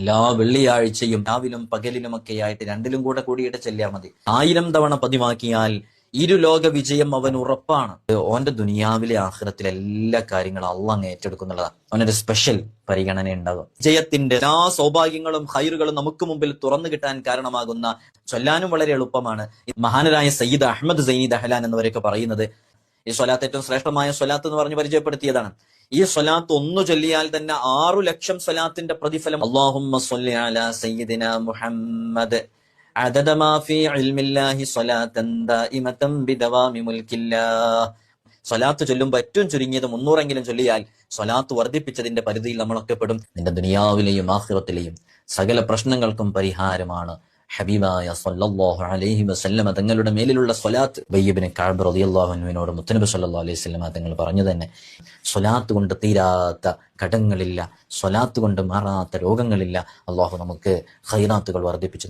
എല്ലാ വെള്ളിയാഴ്ചയും രാവിലും പകലിലുമൊക്കെയായിട്ട് രണ്ടിലും കൂടെ കൂടിയിട്ട് ചെല്ലിയാൽ മതി. 1000 തവണ പതിവാക്കിയാൽ ഇരുലോക വിജയം അവൻ ഉറപ്പാണ്. ഓന്റെ ദുനിയാവിലെ ആഖിറത്തിലെ എല്ലാ കാര്യങ്ങളും അള്ളാഹ് അങ്ങ് ഏറ്റെടുക്കുന്നുള്ളതാണ്. അവനൊരു സ്പെഷ്യൽ പരിഗണന ഉണ്ടാകും. വിജയത്തിന്റെ എല്ലാ സൗഭാഗ്യങ്ങളും ഹൈറുകളും നമുക്ക് മുമ്പിൽ തുറന്നു കിട്ടാൻ കാരണമാകുന്ന, ചൊല്ലാനും വളരെ എളുപ്പമാണ്. മഹാനരായ സയ്യിദ് അഹമ്മദ് സൈനി ദഹ്ലാൻ എന്നവരൊക്കെ പറയുന്നത് ഈ സ്വലാത്ത് ഏറ്റവും ശ്രേഷ്ഠമായ സ്വലാത്ത് എന്ന് പറഞ്ഞ് പരിചയപ്പെടുത്തിയതാണ്. ഈ സ്വലാത്ത് ഒന്നു ചൊല്ലിയാൽ തന്നെ 6 ലക്ഷം സ്വലാത്തിന്റെ പ്രതിഫലം. അല്ലാഹുമ്മ സ്വല്ലി അലാ സയ്യിദിനാ മുഹമ്മദ് അദദ മാ ഫീ ഇൽമില്ലാഹി സ്വലാത്തൻ ദായിമതൻ ബിദവാമി മുൽക്കില്ലാഹ്. സ്വലാത്ത് ചൊല്ലുമ്പോൾ ഏറ്റവും ചുരുങ്ങിയത് 300 ചൊല്ലിയാൽ സ്വലാത്ത് വർദ്ധിപ്പിച്ചതിന്റെ പരിധിയിൽ നമ്മളൊക്കെ പെടും. നിന്റെ ദുനിയാവിലെയും ആഖിറത്തിലെയും സകല പ്രശ്നങ്ങൾക്കും പരിഹാരമാണ് ഹബീബായ സല്ലല്ലാഹു അലൈഹി വസല്ലമ തങ്ങളുടെ മേലിലുള്ള സ്വലാത്ത്. ഉബയ്യ് ഇബ്നു കഅബ് റളിയല്ലാഹു അൻഹുവിനോട് മുത്തനബി സല്ലല്ലാഹു അലൈഹി വസല്ലമ തങ്ങൾ പറഞ്ഞു തന്നെ, സ്വലാത്ത് കൊണ്ട് തീരാത്ത കടങ്ങളില്ല, സ്വലാത്ത് കൊണ്ട് മാറാത്ത രോഗങ്ങളില്ല. അള്ളാഹു നമുക്ക് ഖൈറാത്തുകൾ വർദ്ധിപ്പിച്ചു.